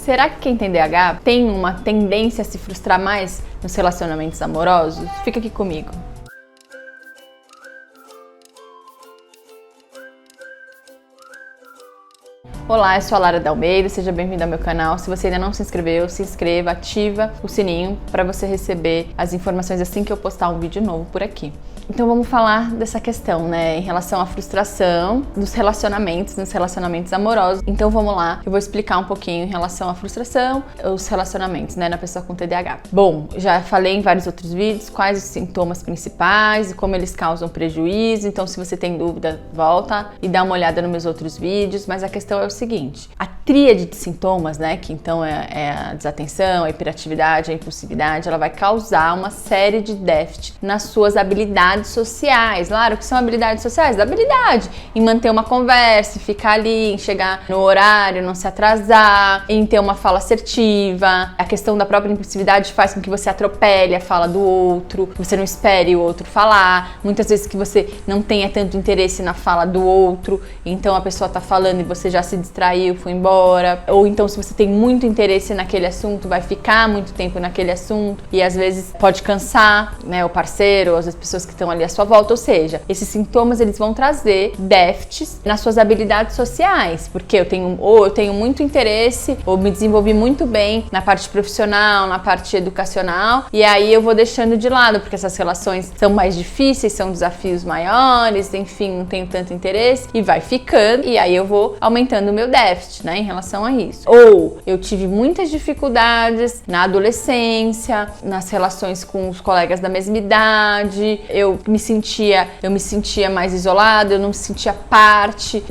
será que quem tem TDAH tem uma tendência a se frustrar mais nos relacionamentos amorosos? Fica aqui comigo. Olá, eu sou a Lara Dalmeida, seja bem-vindo ao meu canal. Se você ainda não se inscreveu, se inscreva, ativa o sininho para você receber as informações assim que eu postar um vídeo novo por aqui. Então vamos falar dessa questão, né, em relação à frustração nos relacionamentos amorosos. Então vamos lá, eu vou explicar um pouquinho em relação à frustração, os relacionamentos, né, na pessoa com TDAH. Bom, já falei em vários outros vídeos quais os sintomas principais e como eles causam prejuízo. Então se você tem dúvida, volta e dá uma olhada nos meus outros vídeos, mas a questão é o seguinte: a tríade de sintomas, né, que então é a desatenção, a hiperatividade, a impulsividade, ela vai causar uma série de déficits nas suas habilidades sociais. Claro, o que são habilidades sociais? Da habilidade em manter uma conversa, ficar ali, em chegar no horário, não se atrasar, em ter uma fala assertiva. A questão da própria impulsividade faz com que você atropele a fala do outro, que você não espere o outro falar. Muitas vezes que você não tenha tanto interesse na fala do outro, então a pessoa tá falando e você já se distraiu, foi embora. Ou então se você tem muito interesse naquele assunto, vai ficar muito tempo naquele assunto e às vezes pode cansar, né, o parceiro, ou as pessoas que estão ali à sua volta. Ou seja, esses sintomas eles vão trazer déficits nas suas habilidades sociais, porque eu tenho muito interesse ou me desenvolvi muito bem na parte profissional, na parte educacional, e aí eu vou deixando de lado porque essas relações são mais difíceis, são desafios maiores, enfim, não tenho tanto interesse e vai ficando, e aí eu vou aumentando o meu déficit, né, em relação a isso. Ou eu tive muitas dificuldades na adolescência, nas relações com os colegas da mesma idade, eu me sentia mais isolada, eu não me sentia parte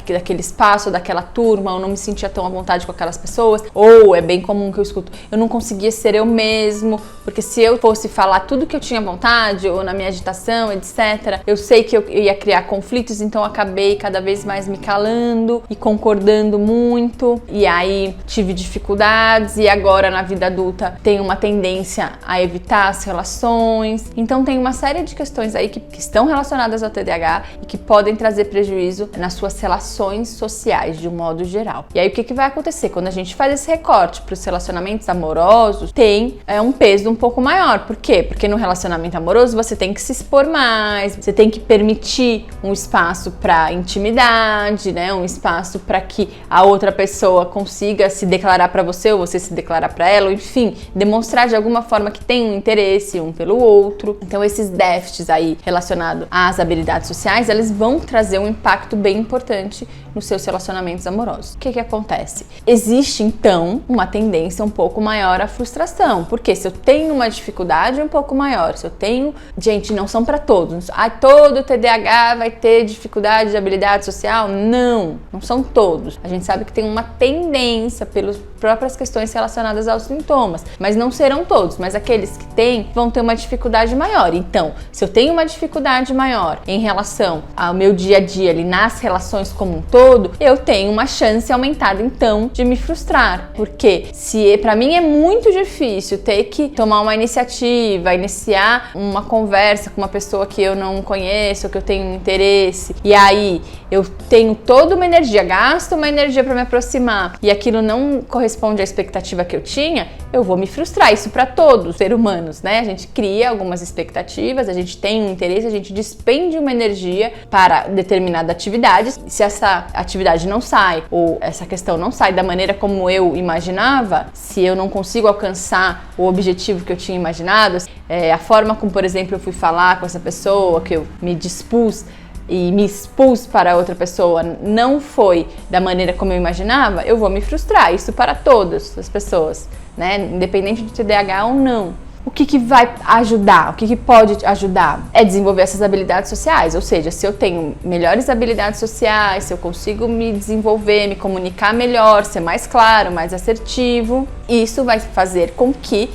daquele espaço, daquela turma, eu não me sentia tão à vontade com aquelas pessoas. Ou é bem comum que eu escuto, eu não conseguia ser eu mesmo, porque se eu fosse falar tudo que eu tinha vontade, ou na minha agitação, etc., eu sei que eu ia criar conflitos, então eu acabei cada vez mais me calando e concordando muito, e aí tive dificuldades, e agora na vida adulta tenho uma tendência a evitar as relações. Então tem uma série de questões aí que estão relacionadas ao TDAH e que podem trazer prejuízo nas suas relações sociais de um modo geral. E aí o que vai acontecer? Quando a gente faz esse recorte para os relacionamentos amorosos, tem um peso um pouco maior. Por quê? Porque no relacionamento amoroso você tem que se expor mais, você tem que permitir um espaço para intimidade, né? Um espaço para que a outra pessoa consiga se declarar para você ou você se declarar para ela, ou enfim, demonstrar de alguma forma que tem um interesse um pelo outro. Então esses déficits aí relacionados às habilidades sociais, eles vão trazer um impacto bem importante nos seus relacionamentos amorosos. O que acontece? Existe então uma tendência um pouco maior à frustração, porque se eu tenho uma dificuldade um pouco maior, se eu tenho, gente, não são para todos, todo TDAH vai ter dificuldade de habilidade social? Não são todos. A gente sabe que tem uma tendência pelas próprias questões relacionadas aos sintomas, mas não serão todos, mas aqueles que têm vão ter uma dificuldade maior. Então, se eu tenho uma dificuldade maior em relação ao meu dia a dia ali nas relações como um todo, eu tenho uma chance aumentada então de me frustrar, porque se para mim é muito difícil ter que tomar uma iniciativa, iniciar uma conversa com uma pessoa que eu não conheço, que eu tenho interesse, e aí eu tenho toda uma energia, gasto uma energia para me aproximar e aquilo não corresponde à expectativa que eu tinha, eu vou me frustrar. Isso para todos os seres humanos, né? A gente cria algumas expectativas, a gente tem um interesse, a gente despende uma energia para determinada atividade. Se essa atividade não sai ou essa questão não sai da maneira como eu imaginava, se eu não consigo alcançar o objetivo que eu tinha imaginado, a forma como, por exemplo, eu fui falar com essa pessoa, que eu me dispus e me expus para outra pessoa, não foi da maneira como eu imaginava, eu vou me frustrar. Isso para todas as pessoas, né? Independente de TDAH ou não. O que vai ajudar? O que pode ajudar? É desenvolver essas habilidades sociais, ou seja, se eu tenho melhores habilidades sociais, se eu consigo me desenvolver, me comunicar melhor, ser mais claro, mais assertivo, isso vai fazer com que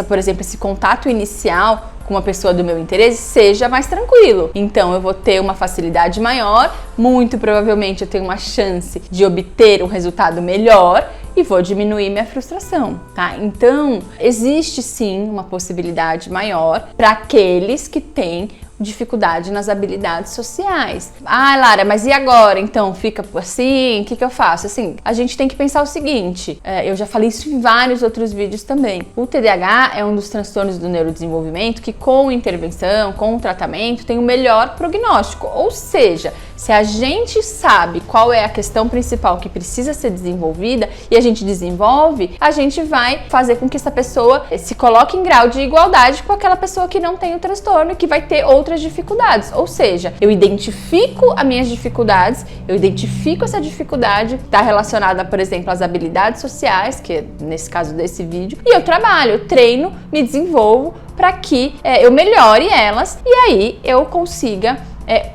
por exemplo, esse contato inicial com uma pessoa do meu interesse seja mais tranquilo. Então eu vou ter uma facilidade maior, muito provavelmente eu tenho uma chance de obter um resultado melhor e vou diminuir minha frustração, tá? Então existe sim uma possibilidade maior para aqueles que têm dificuldade nas habilidades sociais. Ah, Lara, mas e agora? Então fica assim, o que eu faço? Assim, a gente tem que pensar o seguinte, eu já falei isso em vários outros vídeos também. O TDAH é um dos transtornos do neurodesenvolvimento que com intervenção, com tratamento, tem o melhor prognóstico. Ou seja, se a gente sabe qual é a questão principal que precisa ser desenvolvida e a gente desenvolve, a gente vai fazer com que essa pessoa se coloque em grau de igualdade com aquela pessoa que não tem o transtorno e que vai ter outras dificuldades. Ou seja, eu identifico as minhas dificuldades, eu identifico essa dificuldade, está relacionada, por exemplo, às habilidades sociais, que é nesse caso desse vídeo, e eu trabalho, eu treino, me desenvolvo para que eu melhore elas e aí eu consiga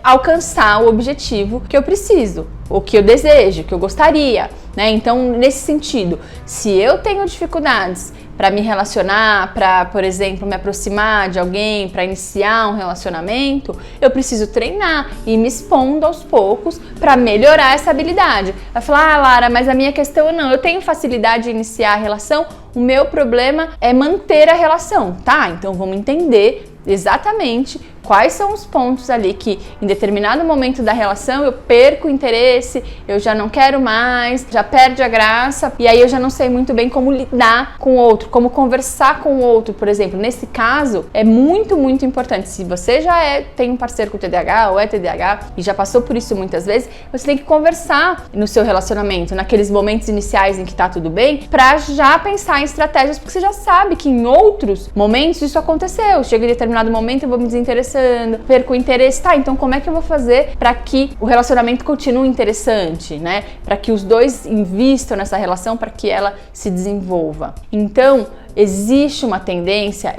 alcançar o objetivo que eu preciso, o que eu desejo, que eu gostaria, né? Então, nesse sentido, se eu tenho dificuldades para me relacionar, para, por exemplo, me aproximar de alguém, para iniciar um relacionamento, eu preciso treinar e me expondo aos poucos para melhorar essa habilidade. Vai falar, ah, Lara, mas a minha questão não, eu tenho facilidade de iniciar a relação, o meu problema é manter a relação, tá? Então vamos entender exatamente quais são os pontos ali que em determinado momento da relação eu perco o interesse, eu já não quero mais, já perde a graça e aí eu já não sei muito bem como lidar com o outro, como conversar com o outro, por exemplo. Nesse caso, é muito, muito importante. Se você já tem um parceiro com TDAH ou é TDAH e já passou por isso muitas vezes, você tem que conversar no seu relacionamento, naqueles momentos iniciais em que tá tudo bem, pra já pensar em estratégias, porque você já sabe que em outros momentos isso aconteceu. Chega em determinado momento, eu vou me desinteressando, perco o interesse, tá? Então como é que eu vou fazer para que o relacionamento continue interessante, né? Para que os dois invistam nessa relação, para que ela se desenvolva. Então, existe uma tendência,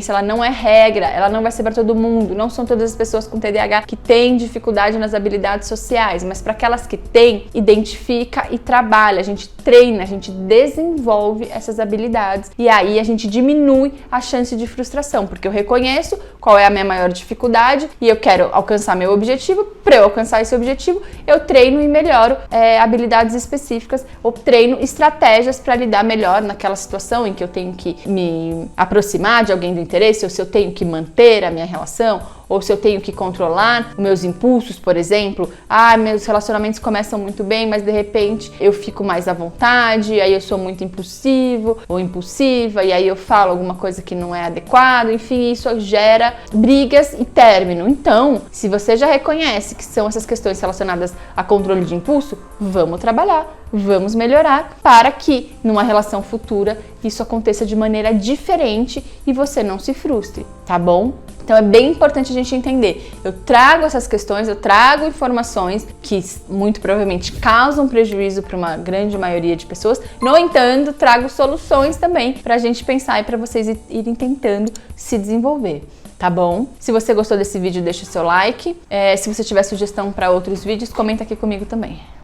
ela não é regra, ela não vai ser para todo mundo, não são todas as pessoas com TDAH que têm dificuldade nas habilidades sociais, mas para aquelas que têm, identifica e trabalha, a gente treina, a gente desenvolve essas habilidades e aí a gente diminui a chance de frustração, porque eu reconheço qual é a minha maior dificuldade e eu quero alcançar meu objetivo. Para eu alcançar esse objetivo, eu treino e melhoro habilidades específicas, ou treino estratégias para lidar melhor naquela situação em que eu tenho que me aproximar de alguém do interesse, ou se eu tenho que manter a minha relação, ou se eu tenho que controlar os meus impulsos, por exemplo. Ah, meus relacionamentos começam muito bem, mas de repente eu fico mais à vontade, aí eu sou muito impulsivo ou impulsiva, e aí eu falo alguma coisa que não é adequada, enfim, isso gera brigas e término. Então, se você já reconhece que são essas questões relacionadas a controle de impulso, vamos trabalhar, vamos melhorar para que numa relação futura isso aconteça de maneira diferente e você não se frustre, tá bom? Então é bem importante a gente entender. Eu trago essas questões, eu trago informações que muito provavelmente causam prejuízo para uma grande maioria de pessoas. No entanto, trago soluções também para a gente pensar e para vocês irem tentando se desenvolver. Tá bom? Se você gostou desse vídeo, deixa o seu like. Se você tiver sugestão para outros vídeos, comenta aqui comigo também.